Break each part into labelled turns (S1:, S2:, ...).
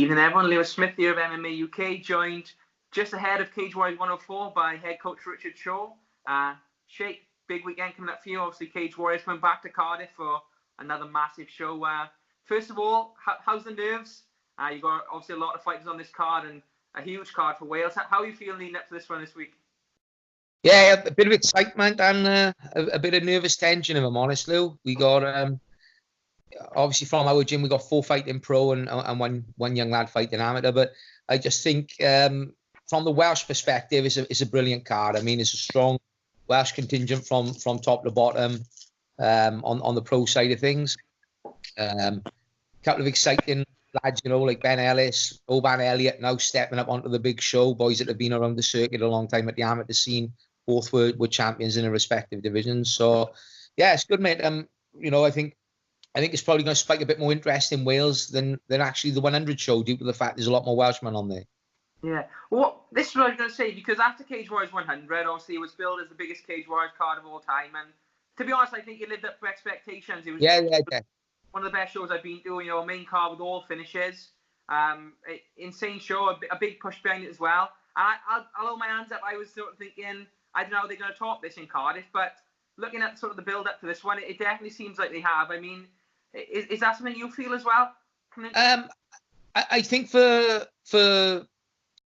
S1: Evening, everyone. Lewis Smith here of MMA UK, joined just ahead of CW104 by head coach Richard Shaw. Shake, big weekend coming up for you. Obviously, Cage Warriors coming back to Cardiff for another massive show. First of all, how's the nerves? You've got obviously a lot of fighters on this card and a huge card for Wales. How are you feeling leading up to this one this week?
S2: Yeah, a bit of excitement and a bit of nervous tension, if I'm honest, Lou. We got, obviously from our gym, we got 4 fighting pro and one young lad fighting amateur. But I just think from the Welsh perspective, it's a brilliant card. I mean, it's a strong Welsh contingent from top to bottom on the pro side of things. Couple of exciting lads, like Ben Ellis, Oban Elliott now stepping up onto the big show. Boys that have been around the circuit a long time at the amateur scene. Both were champions in their respective divisions. So, yeah, it's good, mate. I think it's probably going to spike a bit more interest in Wales than actually the 100 show due to the fact there's a lot more Welshmen on there.
S1: Yeah. Well, this is what I was going to say, because after Cage Warriors 100, obviously it was billed as the biggest Cage Warriors card of all time. And to be honest, I think it lived up to expectations. It was one of the best shows I've been to, a main card with all finishes. Insane show, a big push behind it as well. And I'll hold my hands up. I was sort of thinking, I don't know how they're going to top this in Cardiff, but looking at sort of the build-up to this one, it definitely seems like they have. I mean, is that something you feel as well?
S2: I think for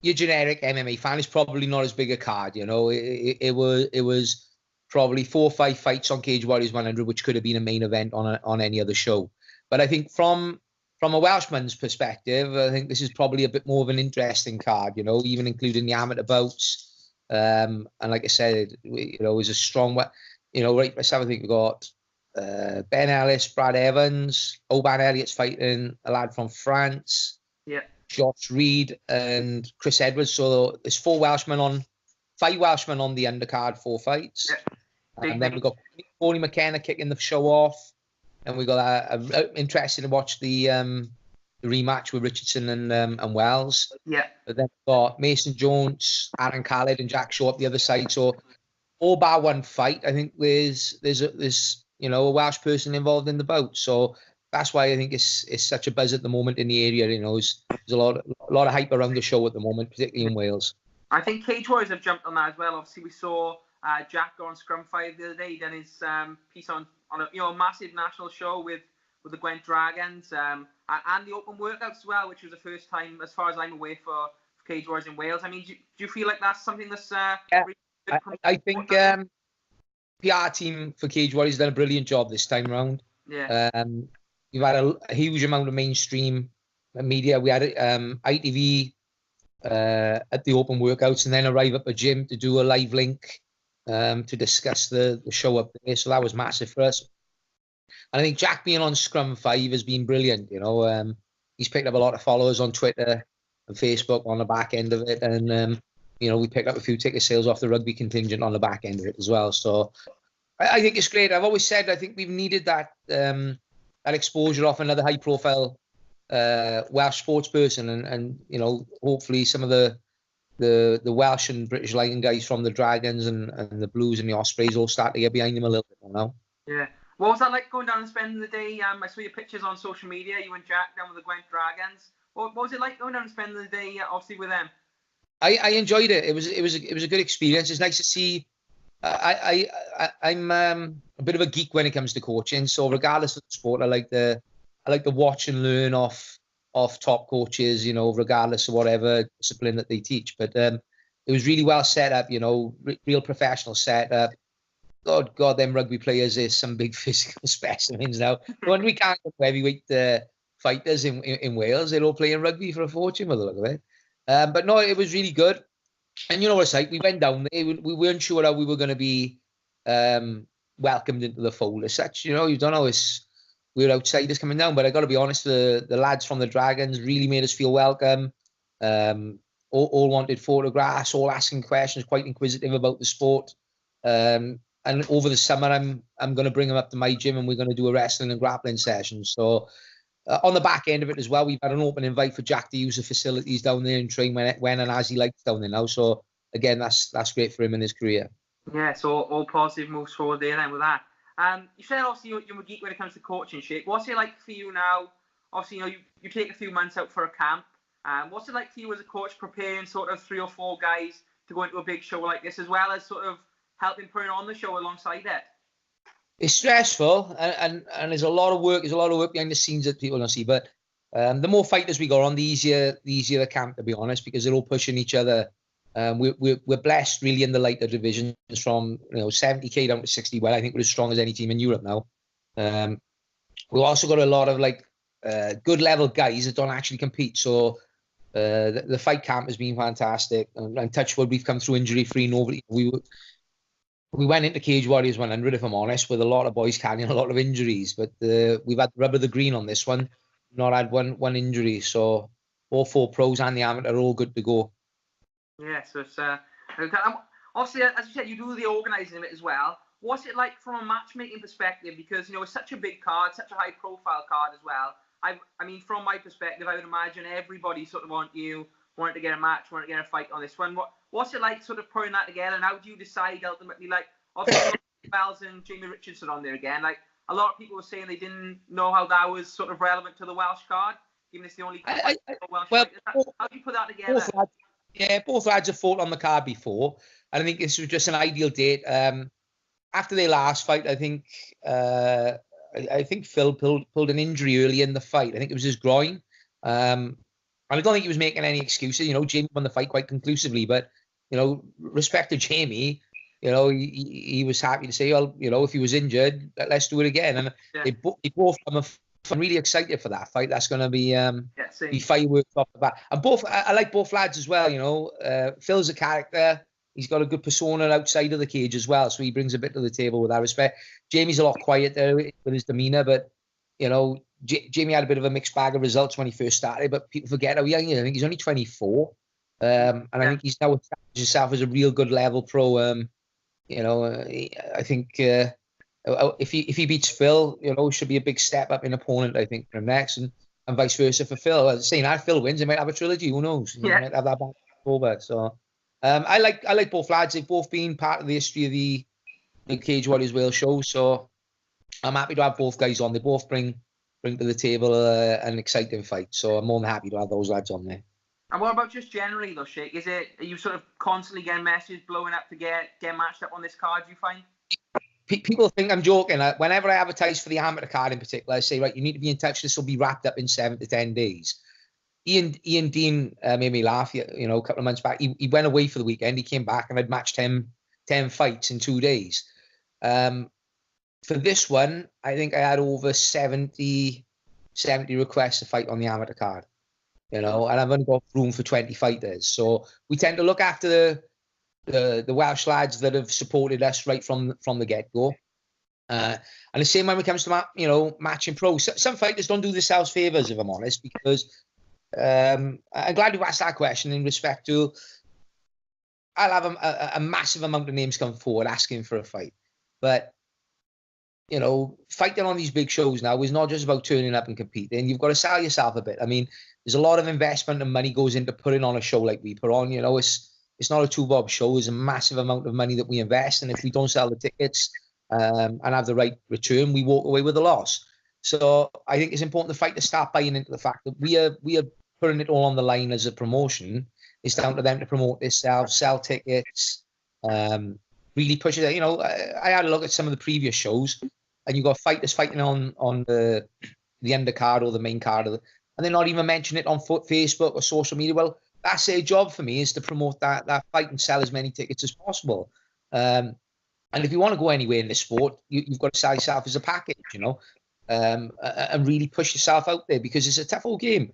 S2: your generic MMA fan, it's probably not as big a card. It was probably 4 or 5 fights on Cage Warriors 100, which could have been a main event on any other show. But I think from a Welshman's perspective, I think this is probably a bit more of an interesting card. Even including the amateur bouts. And like I said, it was a strong. Right myself, I think we got Ben Ellis, Brad Evans, Oban Elliott's fighting a lad from France.
S1: Yeah.
S2: Josh Reed and Chris Edwards. So there's 5 Welshmen on the undercard, 4 fights. Yeah. And then we've got Paulie McKenna kicking the show off. And we got interesting to watch the rematch with Richardson and Wells.
S1: Yeah.
S2: But then we've got Mason Jones, Aaron Khaled, and Jack Shaw up the other side. So all bar one fight, I think there's a Welsh person involved in the bout. So that's why I think it's such a buzz at the moment in the area. There's a lot of hype around the show at the moment, particularly in Wales.
S1: I think Cage Warriors have jumped on that as well. Obviously, we saw Jack go on Scrum 5 the other day. He done his piece on a massive national show with the Gwent Dragons and the open workouts as well, which was the first time, as far as I'm aware, for Cage Warriors in Wales. I mean, do you feel like that's something that's really
S2: I think PR team for Cage Warriors has done a brilliant job this time around.
S1: Yeah.
S2: We've had a huge amount of mainstream media. We had ITV at the open workouts and then arrive at the gym to do a live link to discuss the show up there. So that was massive for us. And I think Jack being on Scrum 5 has been brilliant. He's picked up a lot of followers on Twitter and Facebook on the back end of it. And, we picked up a few ticket sales off the rugby contingent on the back end of it as well. So I think it's great. I've always said I think we've needed that exposure off another high-profile Welsh sports person, and hopefully some of the Welsh and British Lion guys from the Dragons and the Blues and the Ospreys all start to get behind him a little bit now.
S1: Yeah. What was that like going down and spending the day? I saw your pictures on social media. You and Jack down with the Gwent Dragons. What was it like going down and spending the day, obviously, with them?
S2: I enjoyed it. It was a good experience. It's nice to see. I'm a bit of a geek when it comes to coaching. So regardless of the sport, I like to watch and learn off top coaches. Regardless of whatever discipline that they teach. But it was really well set up. Real professional setup. God, them rugby players is some big physical specimens now. When we can't get heavyweight fighters in Wales, they're all playing rugby for a fortune by the look of it. But no, it was really good. And you know what it's like, we went down there, we weren't sure how we were going to be welcomed into the fold as such. You don't know, we're outsiders coming down. But I got to be honest, the lads from the Dragons really made us feel welcome. All wanted photographs, all asking questions, quite inquisitive about the sport. And over the summer, I'm going to bring them up to my gym and we're going to do a wrestling and grappling session. So on the back end of it as well, we've had an open invite for Jack to use the facilities down there and train when and as he likes down there now. So again, that's great for him in his career.
S1: Yeah, so all positive moves forward there then with that. You said obviously you're a geek when it comes to coaching, Shake. What's it like for you now? Obviously, you take a few months out for a camp. What's it like for you as a coach preparing sort of 3 or 4 guys to go into a big show like this, as well as sort of helping putting on the show alongside it?
S2: It's stressful, and there's a lot of work. There's a lot of work behind the scenes that people don't see. But the more fighters we got on, the easier the camp, to be honest, because they're all pushing each other. We're blessed really in the lighter divisions from 70k down to 60. Well, I think we're as strong as any team in Europe now. We've also got a lot of good level guys that don't actually compete. So the fight camp has been fantastic. And touch wood, we've come through injury free. Nobody we went into Cage Warriors 100, if I'm honest, with a lot of boys carrying a lot of injuries. But we've had the rub of the green on this one. Not had one injury. So all 4 pros and the amateur are all good to go.
S1: Yeah, so it's obviously, as you said, you do the organising of it as well. What's it like from a matchmaking perspective? Because it's such a big card, such a high-profile card as well. I mean, from my perspective, I would imagine everybody sort of wanted to get a match, wanted to get a fight on this one. What's it like sort of putting that together, and how do you decide ultimately? Obviously, Wells and Jamie Richardson on there again. A lot of people were saying they didn't know how that was sort of relevant to the Welsh card, given it's the only Welsh fight. How do you put that together?
S2: Both lads have fought on the card before, and I think this was just an ideal date. After their last fight, I think Phil pulled an injury early in the fight. I think it was his groin. And I don't think he was making any excuses. Jamie won the fight quite conclusively, but respect to Jamie, he was happy to say, well, if he was injured, let's do it again. And they both I'm really excited for that fight. That's going to be fireworks off the bat. And I like both lads as well. Phil's a character. He's got a good persona outside of the cage as well, so he brings a bit to the table with that respect. Jamie's a lot quieter with his demeanour, but Jamie had a bit of a mixed bag of results when he first started. But people forget how young he is. I think he's only 24, and I think he's now established himself as a real good level pro. I think if he beats Phil, it should be a big step up in opponent. I think for him next, and vice versa for Phil. Saying that Phil wins, they might have a trilogy. Who knows? He might have that back over. So. I like both lads. They've both been part of the history of the Cage Warriors Wales show, so I'm happy to have both guys on. They both bring to the table an exciting fight, so I'm more than happy to have those lads on there.
S1: And what about just generally though, Sheikh? Are you sort of constantly getting messages blowing up to get matched up on this card, do you find?
S2: People think I'm joking. Whenever I advertise for the amateur card in particular, I say, right, you need to be in touch. This will be wrapped up in 7 to 10 days. Ian Dean made me laugh, a couple of months back. He went away for the weekend. He came back and I'd matched him 10 fights in 2 days. For this one, I think I had over 70 requests to fight on the amateur card, and I've only got room for 20 fighters. So we tend to look after the Welsh lads that have supported us right from the get-go. And the same when it comes to, matching pros. Some fighters don't do themselves favours, if I'm honest, because I'm glad you asked that question in respect to I'll have a massive amount of names come forward asking for a fight. But, fighting on these big shows now is not just about turning up and competing. You've got to sell yourself a bit. I mean, there's a lot of investment and money goes into putting on a show like we put on. It's not a two-bob show. There's a massive amount of money that we invest. And if we don't sell the tickets and have the right return, we walk away with a loss. So I think it's important the fight to start buying into the fact that we are putting it all on the line as a promotion. It's down to them to promote themselves, sell tickets, really push it. I had a look at some of the previous shows, and you've got fighters fighting on the undercard or the main card, and they're not even mentioning it on Facebook or social media. Well, that's their job for me, is to promote that fight and sell as many tickets as possible. And if you want to go anywhere in this sport, you've got to sell yourself as a package, and really push yourself out there, because it's a tough old game.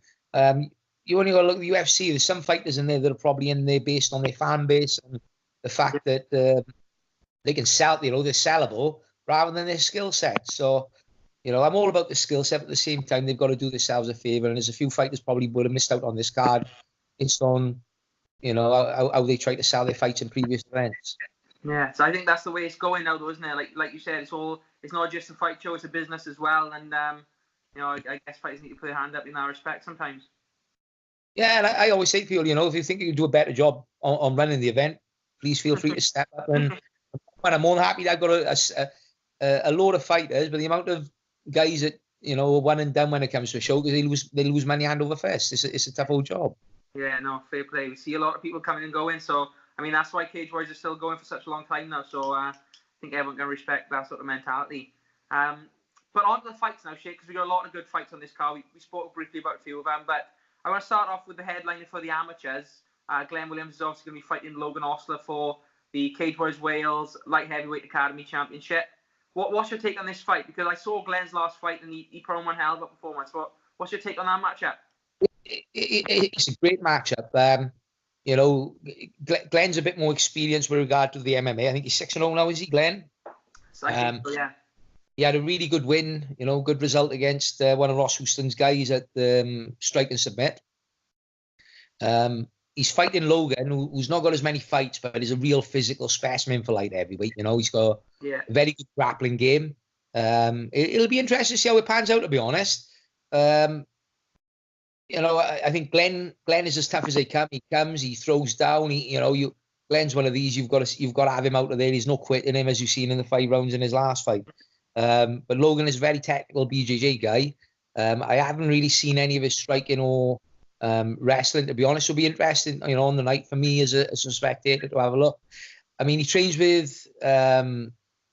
S2: You only got to look at the UFC. There's some fighters in there that are probably in there based on their fan base and the fact that they can sell, they're sellable rather than their skill set. So, I'm all about the skill set, but at the same time, they've got to do themselves a favour. And there's a few fighters probably would have missed out on this card based on, how they try to sell their fights in previous events.
S1: Yeah, so I think that's the way it's going now, though, isn't it? Like you said, it's not just a fight show; it's a business as well. And I guess fighters need to put their hand up in that respect sometimes.
S2: Yeah, and I always say to people, if you think you can do a better job on running the event, please feel free to step up. And I'm more than happy that I've got a load of fighters, but the amount of guys that a one and done when it comes to a show, because they lose money hand over fist. It's a tough old job.
S1: Yeah, no, fair play. We see a lot of people coming and going, so I mean that's why Cage Warriors are still going for such a long time now. So I think everyone can respect that sort of mentality. But on to the fights now, Shake, because we got a lot of good fights on this card. We spoke briefly about a few of them, but I want to start off with the headliner for the amateurs. Glenn Williams is obviously going to be fighting Logan Ostler for the Cage Warriors Wales Light Heavyweight Academy Championship. What's your take on this fight? Because I saw Glenn's last fight and he put on one hell of a performance. What's your take on that matchup?
S2: It's a great matchup. Glenn's a bit more experienced with regard to the MMA. I think he's 6-0 now, is he, Glenn?
S1: So, yeah.
S2: He had a really good win, good result against one of Ross Houston's guys at Strike and Submit. He's fighting Logan, who's not got as many fights, but is a real physical specimen for light heavyweight. He's got a very good grappling game. It'll be interesting to see how it pans out, to be honest. I think Glenn is as tough as they come. He comes, he throws down. Glenn's one of these. You've got to have him out of there. He's no quitting him, as you've seen in the 5 rounds in his last fight. But Logan is a very technical BJJ guy. I haven't really seen any of his striking or wrestling, to be honest. It'll be interesting, on the night for me as a spectator to have a look. I mean, he trains with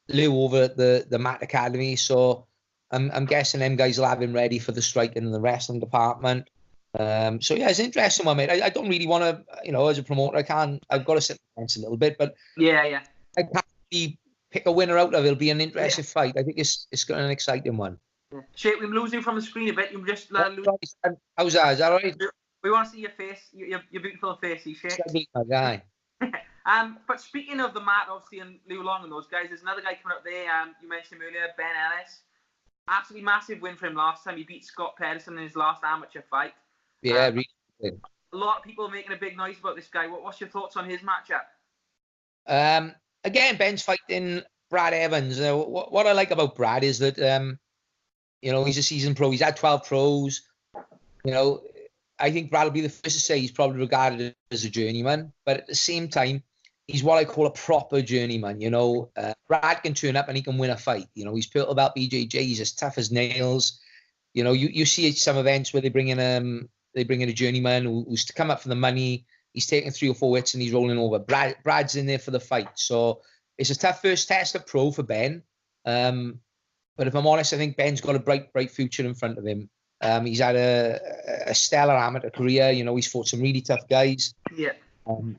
S2: Lou over at the Matt Academy, so I'm guessing them guys will have him ready for the striking and the wrestling department. So yeah, it's an interesting one, mate. I don't really want to, as a promoter, I've got to sit the fence a little bit, but
S1: yeah,
S2: I can't really pick a winner out of it. It'll be an interesting fight. I think it's got an exciting one.
S1: Yeah. Shake, we're losing from the screen a bit. You just
S2: how's that? Is that all right?
S1: We want to see your face, your beautiful face, Shake.
S2: My guy.
S1: But speaking of the Matt, obviously, and Liu Long and those guys, there's another guy coming up there. You mentioned him earlier, Ben Ellis. Absolutely massive win for him last time. He beat Scott Pedersen in his last amateur fight.
S2: Yeah, really.
S1: A lot of people making a big noise about this guy. What's your thoughts on his matchup?
S2: Again, Ben's fighting Brad Evans. What I like about Brad is that, he's a seasoned pro. He's had 12 pros. I think Brad will be the first to say he's probably regarded as a journeyman, but at the same time, he's what I call a proper journeyman. Brad can turn up and he can win a fight. He's built about BJJ. He's as tough as nails. You see some events where they bring in a journeyman who's to come up for the money. He's taking 3 or 4 hits and he's rolling over. Brad's in there for the fight. So it's a tough first test at pro for Ben. But if I'm honest, I think Ben's got a bright future in front of him. He's had a stellar amateur career. He's fought some really tough guys.
S1: Yeah.
S2: Hang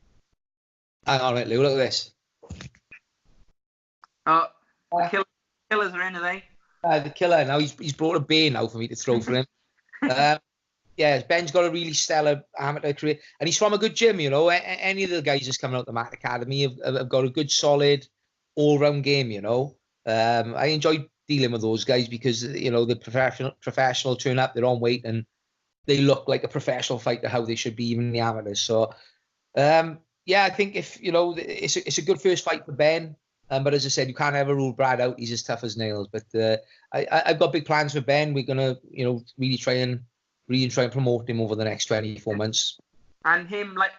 S2: on a minute, Lou. Look at this.
S1: The killers are in, are they?
S2: The killer. Now he's brought a bear now for me to throw for him. Yeah, Ben's got a really stellar amateur career, and he's from a good gym. Any of the guys that's coming out the Matt Academy have got a good, solid, all-round game. I enjoy dealing with those guys because the professional turn up, they're on weight, and they look like a professional fighter how they should be, even the amateurs. So, yeah, I think if it's a good first fight for Ben. But as I said, you can't ever rule Brad out. He's as tough as nails. But I've got big plans for Ben. We're gonna, really try and promote him over the next 24 months.
S1: And him, like,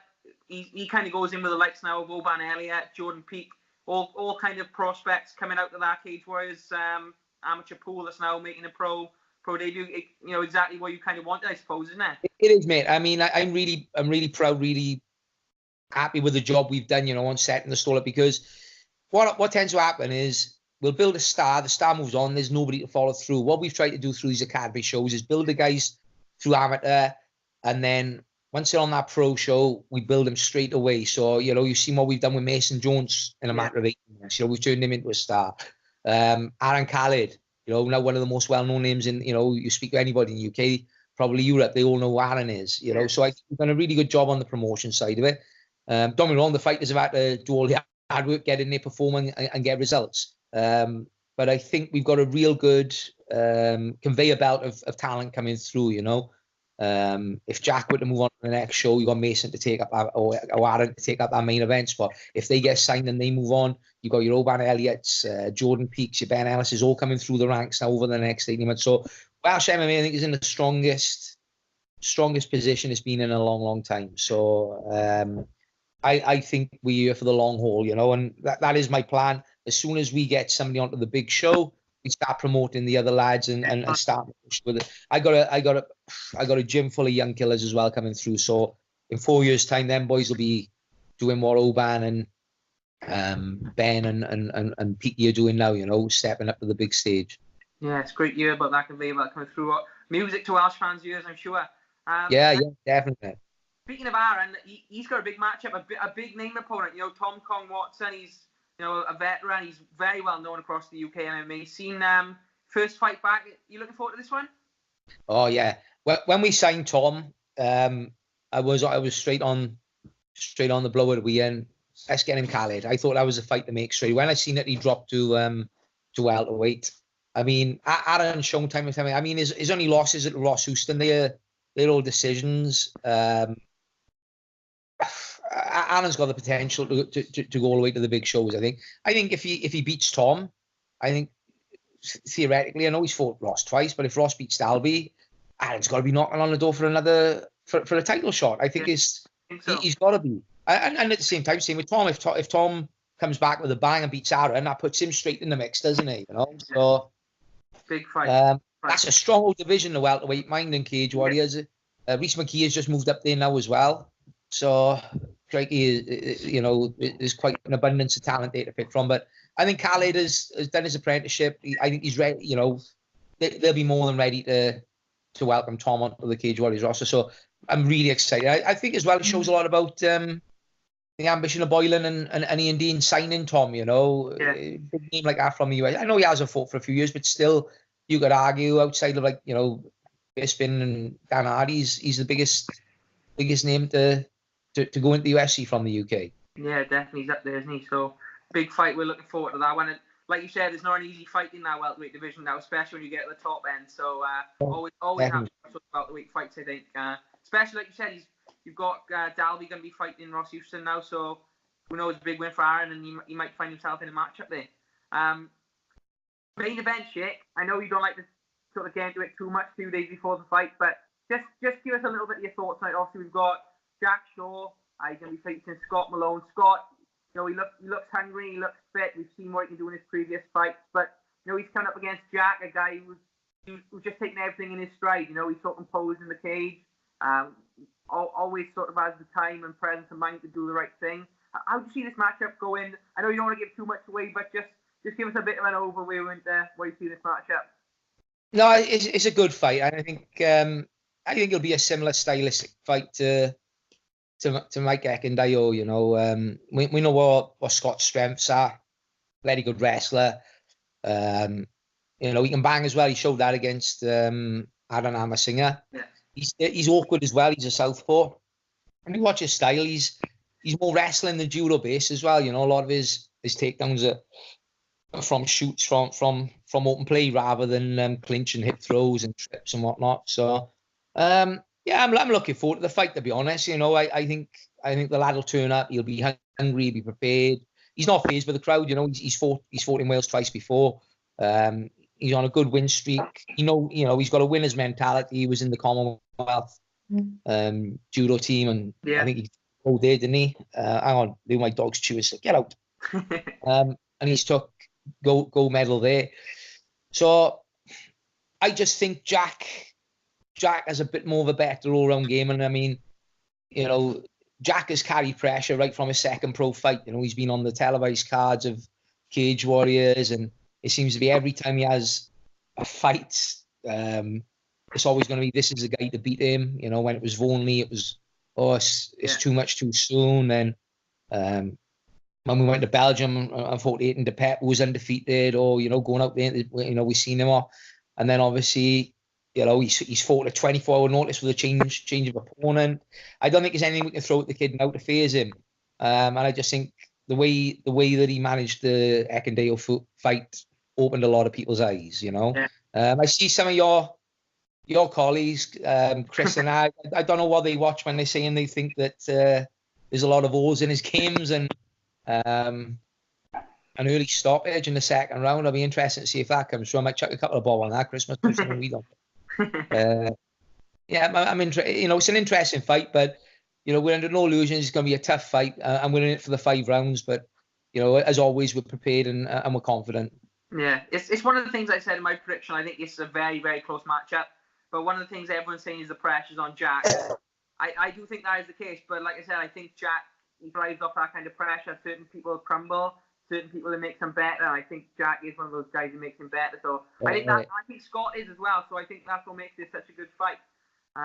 S1: he kind of goes in with the likes now of Oban Elliott, Jordan Peak, all kind of prospects coming out of that Cage Warriors amateur pool that's now making a pro debut. Exactly what you kind of wanted, I suppose, isn't it?
S2: It is, mate. I mean, I'm really proud, really happy with the job we've done, on setting the stall up, because what tends to happen is we'll build a star, the star moves on, there's nobody to follow through. What we've tried to do through these academy shows is build the guys through amateur, and then once they're on that pro show, we build them straight away. So, you've seen what we've done with Mason Jones in a matter of 8 months. We've turned him into a star. Aaron Khalid, now one of the most well-known names in, you speak to anybody in the UK, probably Europe, they all know who Aaron is, So I think we've done a really good job on the promotion side of it. Don't get me wrong, the fighters have had to do all the hard work, get in there, performing and get results. But I think we've got a real good conveyor belt of talent coming through, If Jack were to move on to the next show, you got Mason to take up or Aaron to take up our main event spot. If they get signed and they move on, you got your Oban Elliott's, Jordan Peaks, your Ben Ellis is all coming through the ranks now over the next 18 months. So Welsh MMA, I think, is in the strongest position it's been in a long, long time. So I think we're here for the long haul, and that is my plan. As soon as we get somebody onto the big show, start promoting the other lads and start with it. I got a gym full of young killers as well coming through. So in 4 years' time, them boys will be doing what Oban and Ben and Pete are doing now. You know, stepping up to the big stage.
S1: Yeah, it's great to hear about that conveyor coming through. Music to Welsh fans' ears, I'm sure.
S2: Yeah, definitely.
S1: Speaking of Aaron, he's got a big matchup, a big name opponent. You know, Tom Kong Watson. He's a veteran. He's very well known across the UK MMA. Seen first fight back. You looking forward to this one?
S2: Oh yeah. When we signed Tom, I was straight on the blower at weekend. Let's get him Khaled. I thought that was a fight to make straight. When I seen that he dropped to welterweight, I mean, Aaron shown time and time. I mean, his only losses at Ross Houston. They're all decisions. Aaron's got the potential to go all the way to the big shows. I think if he beats Tom, I think theoretically, I know he's fought Ross twice, but if Ross beats Dalby, Aaron's got to be knocking on the door for a title shot. I think he's got to be. And at the same time, same with Tom. If Tom comes back with a bang and beats Aaron, that puts him straight in the mix, doesn't it? You know, so
S1: big fight.
S2: That's a strong old division, the welterweight, mind and Cage Warriors. Reese McKee has just moved up there now as well. So, Crikey, there's quite an abundance of talent there to pick from. But I think Khaled has done his apprenticeship. I think he's ready. You know, they'll be more than ready to welcome Tom onto the Cage Warriors roster. So I'm really excited. I think as well it shows a lot about the ambition of Boylan and Ian Dean signing Tom. You know, big name like that from the US. I know he hasn't fought for a few years, but still, you could argue outside of Bisping and Dan Hardy, he's the biggest name to go into the UFC from the UK.
S1: Yeah, definitely. He's up there, isn't he? So, big fight. We're looking forward to that one. And like you said, there's not an easy fight in that welterweight division now, especially when you get to the top end. So, always have to talk about welterweight fights, I think. Especially, like you said, you've got Dalby going to be fighting Ross Houston now. So, who knows, a big win for Aaron, and he might find himself in a matchup there. Main event, shit. I know you don't like to sort of get into it too much 2 days before the fight, but just give us a little bit of your thoughts on it. Obviously, we've got Jack Shaw. He's going to be facing Scott Malone. Scott, he looks hungry. He looks fit. We've seen what he can do in his previous fights, but he's coming up against Jack, a guy who's just taking everything in his stride. He's sort of composed in the cage. Always sort of has the time and presence of mind to do the right thing. How do you see this matchup going? I know you don't want to give too much away, but just give us a bit of an overview and where you see this matchup.
S2: No, it's a good fight, and I think it'll be a similar stylistic fight to Mike Eckendale. We know what Scott's strengths are. Very good wrestler. He can bang as well. He showed that against Aaron Hammersinger. Yeah. He's awkward as well. He's a southpaw. And you watch his style. He's more wrestling than judo based as well. A lot of his takedowns are from shoots from open play rather than clinch and hip throws and trips and whatnot. So I'm looking forward to the fight, to be honest. I think the lad will turn up. He'll be hungry. He'll be prepared. He's not fazed by the crowd. He's fought in Wales twice before. He's on a good win streak. He's got a winner's mentality. He was in the Commonwealth judo team, and I think he rolled there, didn't he? Hang on, my dog's chewing. So get out. And he's took gold medal there. So I just think Jack has a bit more of a better all-round game, and I mean, Jack has carried pressure right from his second pro fight. He's been on the televised cards of Cage Warriors, and it seems to be every time he has a fight, it's always going to be, this is the guy to beat him. When it was Vonley, it was, it's too much too soon. Then when we went to Belgium and fought Aiton de Pep, who was undefeated, or going out there, we've seen him off. And then obviously, he's fought a 24-hour notice with a change of opponent. I don't think there's anything we can throw at the kid now to phase him. And I just think the way that he managed the Eckendale fight opened a lot of people's eyes. I see some of your colleagues, Chris and I don't know what they watch when they're saying they think that there's a lot of holes in his games and an early stoppage in the second round. I'll be interested to see if that comes through. I might chuck a couple of balls on that Christmas. We don't. I'm interested. It's an interesting fight, but we're under no illusions. It's going to be a tough fight, and we're in it for the 5 rounds. But as always, we're prepared and we're confident.
S1: Yeah, it's one of the things I said in my prediction. I think it's a very, very close matchup. But one of the things everyone's saying is the pressure's on Jack. I do think that is the case. But like I said, I think Jack, he thrives off that kind of pressure. Certain people crumble. Certain people, it makes them better. I think Jack is one of those guys who makes him better. So I think Scott is as well. So I think that's what makes this such a good fight.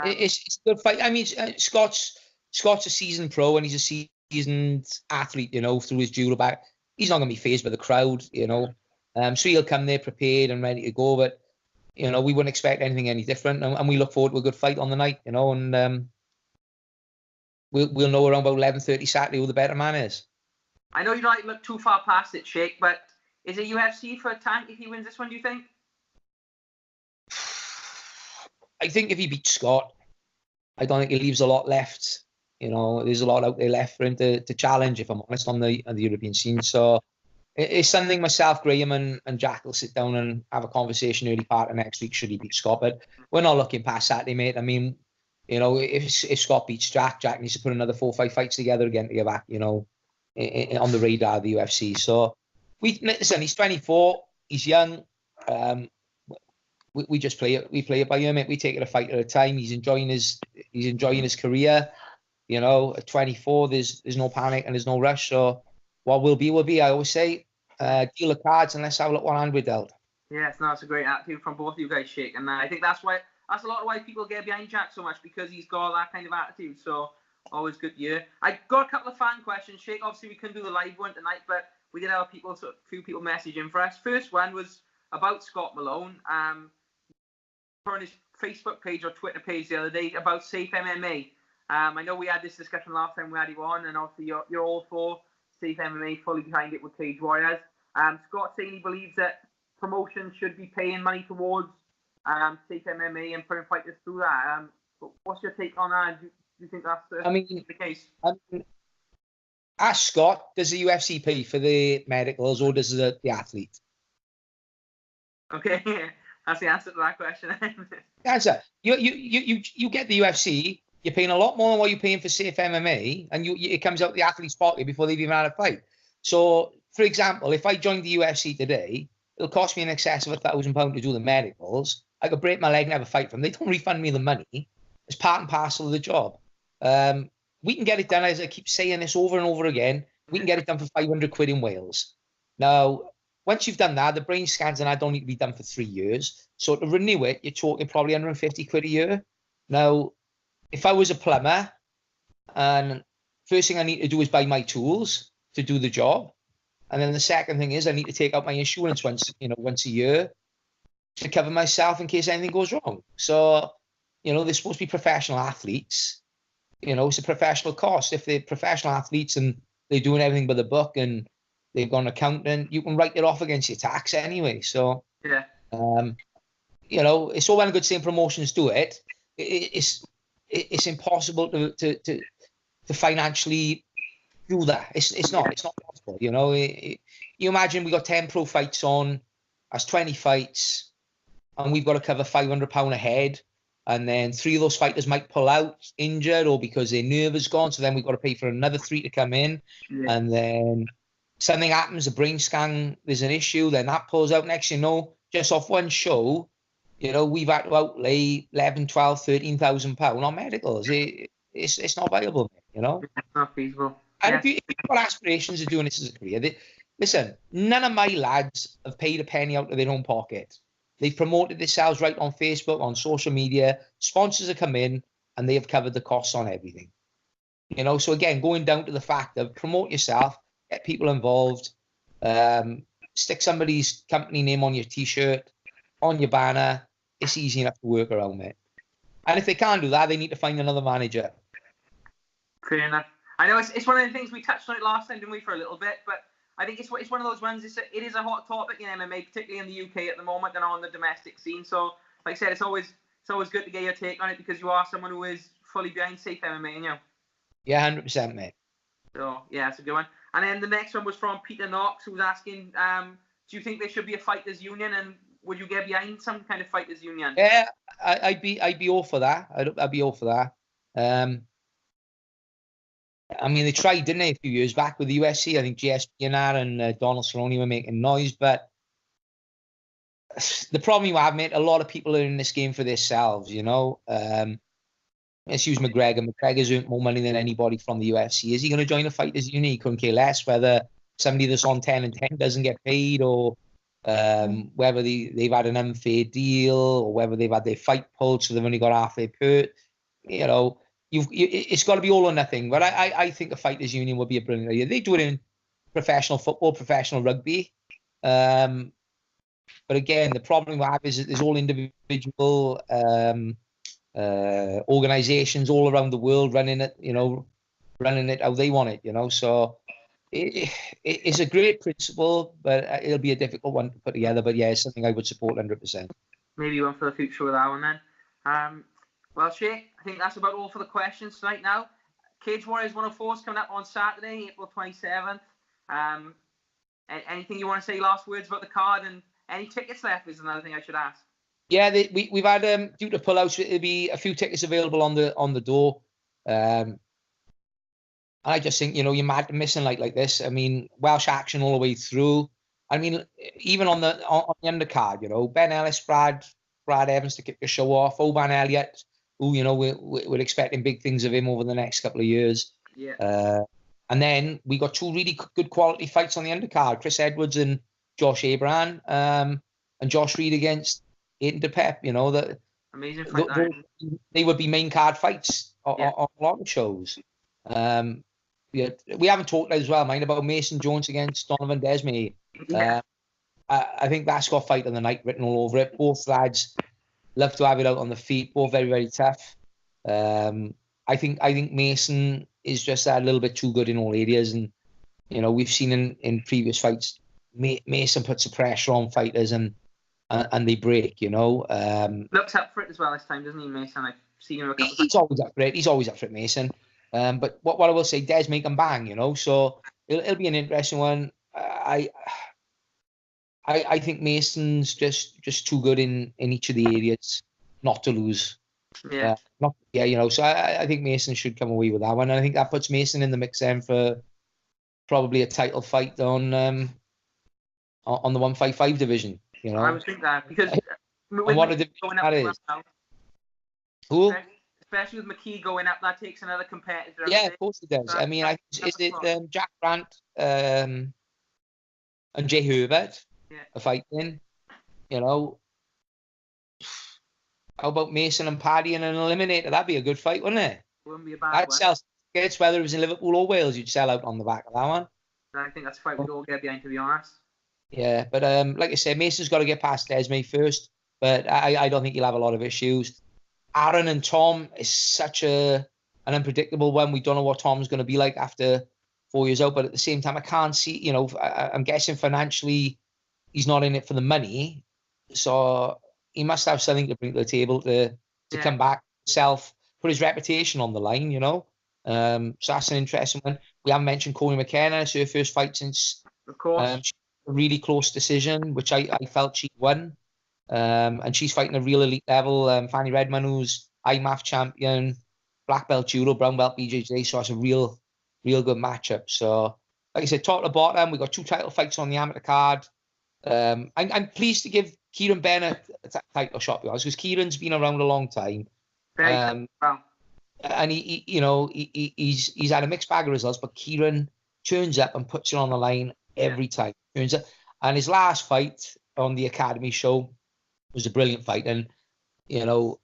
S2: It's a good fight. I mean, Scott's a seasoned pro and he's a seasoned athlete, you know, through his judo back. He's not going to be fazed by the crowd, you know. So he'll come there prepared and ready to go. But, you know, we wouldn't expect anything any different. And we look forward to a good fight on the night, you know. And we'll know around about 11:30 Saturday who the better man is.
S1: I know you don't look too far past it, Sheikh, but is it UFC for Tank if he wins this one, do you think?
S2: I think if he beats Scott, I don't think he leaves a lot left. You know, there's a lot out there left for him to challenge, if I'm honest, on the European scene. So it's something myself, Graham, and Jack will sit down and have a conversation early part of next week should he beat Scott. But we're not looking past Saturday, mate. I mean, you know, if Scott beats Jack needs to put another 4 or 5 fights together again to get back, you know, on the radar of the UFC. So listen, he's 24, he's young. We just play it by ear, mate. We take it a fight at a time. He's enjoying his career. You know, at 24, there's no panic and there's no rush. So what will be. I always say, deal the cards and let's have a look what hand we're dealt.
S1: Yes, no, it's a great attitude from both of you guys, Sheikh. And I think that's a lot of why people get behind Jack so much, because he's got that kind of attitude. So always good to hear. I got a couple of fan questions, Sheikh. Obviously, we couldn't do the live one tonight, but we did have a few people messaging for us. First one was about Scott Malone. On his Facebook page or Twitter page the other day about Safe MMA. I know we had this discussion last time we had you on, and obviously you're all for Safe MMA, fully behind it with Cage Warriors. Scott saying he believes that promotion should be paying money towards Safe MMA and putting fighters through that. But what's your take on that? Do you think that's the case?
S2: Ask Scott, does the UFC pay for the medicals or does the athlete?
S1: Okay. That's the answer to that question.
S2: Answer. You get the UFC. You're paying a lot more than what you're paying for Safe MMA, and it comes out the athlete's pocket before they've even had a fight. So, for example, if I joined the UFC today, it'll cost me in excess of £1,000 to do the medicals. I could break my leg and have a fight for them. They don't refund me the money. It's part and parcel of the job. We can get it done, as I keep saying this over and over again. We can get it done for 500 quid in Wales. Now, once you've done that, the brain scans and that don't need to be done for 3 years. So to renew it, you're talking probably 150 quid a year. Now, if I was a plumber, and first thing I need to do is buy my tools to do the job, and then the second thing is I need to take out my insurance once a year to cover myself in case anything goes wrong. So, you know, they're supposed to be professional athletes. You know, it's a professional cost. If they're professional athletes and they're doing everything by the book and they've got an accountant, you can write it off against your tax anyway. So,
S1: yeah.
S2: You know, it's all well and good saying promotions do it. It's impossible to financially do that. It's not possible. You know, you imagine we got 10 pro fights on, that's 20 fights, and we've got to cover £500 a head. And then 3 of those fighters might pull out injured or because their nerve is gone. So then we've got to pay for another 3 to come in. Yeah. And then something happens, a brain scan, there's an issue, then that pulls out. Next, you know, just off one show, you know, we've had to outlay 11, 12, 13,000 pounds on medicals. It's not viable, you know.
S1: It's not feasible.
S2: And if you've got aspirations of doing this as a career, listen, none of my lads have paid a penny out of their own pocket. They've promoted themselves right on Facebook, on social media. Sponsors have come in and they have covered the costs on everything. You know, so again, going down to the fact of promote yourself, get people involved, stick somebody's company name on your T-shirt, on your banner. It's easy enough to work around, mate. And if they can't do that, they need to find another manager.
S1: Fair enough. I know it's one of the things we touched on it last time, didn't we, for a little bit, but I think it's one of those ones. It is a hot topic in MMA, particularly in the UK at the moment and on the domestic scene. So, like I said, it's always good to get your take on it because you are someone who is fully behind Safe MMA, you know.
S2: Yeah, 100%, mate.
S1: So yeah, that's a good one. And then the next one was from Peter Knox, who was asking, do you think there should be a fighters' union, and would you get behind some kind of fighters' union?
S2: Yeah, I'd be all for that. I'd be all for that. I mean, they tried, didn't they, a few years back with the UFC? I think GSP and Donald Cerrone were making noise, but the problem you have, mate, a lot of people are in this game for themselves, you know. Let's use McGregor. McGregor's earned more money than anybody from the UFC. Is he going to join the Fighters Union? He couldn't care less whether somebody that's on 10 and 10 doesn't get paid, or whether they've had an unfair deal, or whether they've had their fight pulled so they've only got half their pay. You know, it's got to be all or nothing. But I think a Fighters Union would be a brilliant idea. They do it in professional football, professional rugby. But again, the problem we have is that there's all individual organizations all around the world running it how they want it, you know. So it's a great principle, but it'll be a difficult one to put together. But yeah, it's something I would support 100%.
S1: Maybe one for the future with that one then. Well, Shay, I think that's about all for the questions tonight now. Cage Warriors 104 is coming up on Saturday, April 27th. Anything you want to say, last words about the card, and any tickets left is another thing I should ask.
S2: Yeah, we've had due to pullouts, there'll be a few tickets available on the door. I just think, you know, you're mad missing like this. I mean, Welsh action all the way through. I mean, even on the undercard, you know, Ben Ellis, Brad Evans to kick the show off, Oban Elliott, who, you know, we're expecting big things of him over the next couple of years.
S1: Yeah.
S2: And then we got two really good quality fights on the undercard: Chris Edwards and Josh Abraham, and Josh Reed against Aiden DePep. You know, that
S1: amazing fight.
S2: They would be main card fights on a lot of shows. Yeah, we haven't talked as well, mind, about Mason Jones against Donovan Desmay.
S1: Yeah.
S2: I think that's got fight of the night written all over it. Both lads love to have it out on the feet. Both very, very tough. I think Mason is just a little bit too good in all areas, and you know, we've seen in previous fights, Mason puts the pressure on fighters and they break. You know,
S1: looks up for it as well this time, doesn't he, Mason? I've seen him a couple of times.
S2: He's always up for it. He's always up for it, Mason. But what I will say, Des make them bang, you know. So it'll be an interesting one. I think Mason's just too good in each of the areas not to lose.
S1: Yeah.
S2: You know. So I think Mason should come away with that one. And I think that puts Mason in the mix then for probably a title fight on the 155 division. You know.
S1: I was thinking that because
S2: what a division that is. Who?
S1: Especially with McKee going up, that takes another competitor.
S2: Yeah, of course it does. I mean, is it Jack Grant and Jay Herbert are fighting? You know, how about Mason and Paddy and an eliminator? That'd be a good fight, wouldn't it?
S1: Wouldn't be a bad
S2: I'd sell tickets, whether it was in Liverpool or Wales, you'd sell out on the back of that one.
S1: I think that's a fight we'd all get behind, to be honest.
S2: Yeah, but like I said, Mason's got to get past Desmay first, but I don't think he'll have a lot of issues. Aaron and Tom is such an unpredictable one. We don't know what Tom's going to be like after 4 years out, but at the same time, I can't see, you know, I'm guessing financially he's not in it for the money. So he must have something to bring to the table to come back himself, put his reputation on the line, you know. So that's an interesting one. We haven't mentioned Corey McKenna. It's her first fight since,
S1: of course,
S2: a really close decision, which I felt she won. And she's fighting a real elite level. Fanny Redmond, who's IMAF champion, black belt judo, brown belt BJJ. So it's a real good matchup. So, like I said, top to bottom, we got two title fights on the amateur card. I'm pleased to give Kieran Bennett a title shot, because Kieran's been around a long time.
S1: Very well.
S2: And he's had a mixed bag of results, but Kieran turns up and puts it on the line every time. Turns up, and his last fight on the Academy show was a brilliant fight, and you know,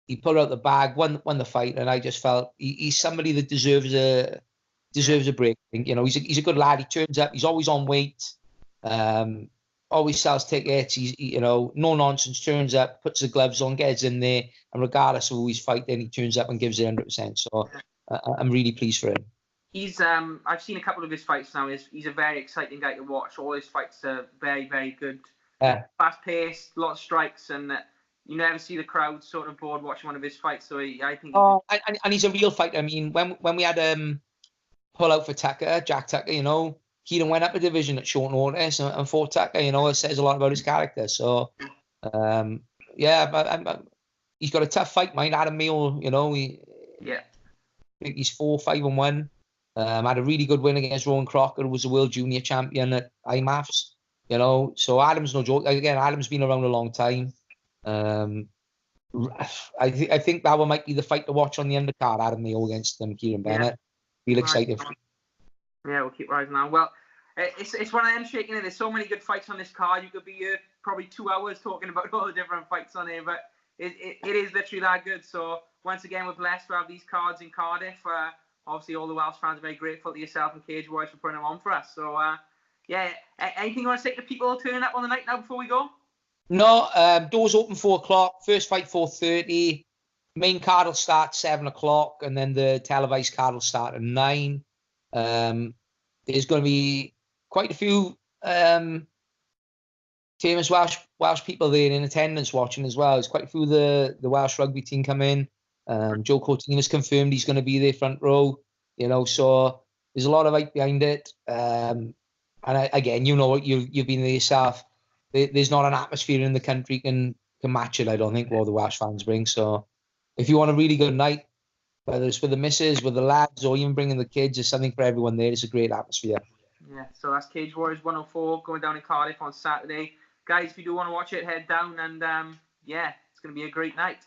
S2: he put out the bag, won the fight, and I just felt he's somebody that deserves a break. You know, he's a good lad. He turns up. He's always on weight. Always sells tickets. He's no nonsense. Turns up, puts the gloves on, gets in there, and regardless of who he's fighting, he turns up and gives it 100%. So I'm really pleased for him.
S1: He's I've seen a couple of his fights now. He's a very exciting guy to watch. All his fights are very, very good. Fast paced, a lot of strikes, and you never see the crowd sort of bored watching one of his fights. So I think.
S2: And he's a real fighter. I mean, when we had pull out for Tucker, Jack Tucker, you know, Kieran went up a division at short notice and fought Tucker. You know, it says a lot about his character. So, but he's got a tough fight, mind. Adam Meal, you know, I think he's 4-5-1. Had a really good win against Rowan Crocker, who was the world junior champion at IMAFs. You know, so Adam's no joke. Again, Adam's been around a long time. I think that one might be the fight to watch on the undercard. Adam Mayo against Kieran Bennett. Feel excited.
S1: Yeah, we'll keep rising on. Well, it's one of them shaking it. There's so many good fights on this card. You could be here probably 2 hours talking about all the different fights on here, but it is literally that good. So once again, we're blessed to have these cards in Cardiff. Obviously, all the Welsh fans are very grateful to yourself and Cage Warriors for putting them on for us. So yeah, anything you want to say to people turning up on the night now before we go?
S2: No, doors open 4 o'clock. First fight 4:30. Main card will start 7 o'clock, and then the televised card will start at 9. There's going to be quite a few famous Welsh people there in attendance watching as well. There's quite a few of the Welsh rugby team come in. Joe Cortina's confirmed he's going to be there front row. You know, so there's a lot of hype behind it. And again, you know, you've been there yourself. There's not an atmosphere in the country can match it, I don't think, what the Welsh fans bring. So if you want a really good night, whether it's for the missus, with the lads, or even bringing the kids, there's something for everyone there. It's a great atmosphere.
S1: Yeah, so that's Cage Warriors 104 going down in Cardiff on Saturday. Guys, if you do want to watch it, head down, and yeah, it's going to be a great night.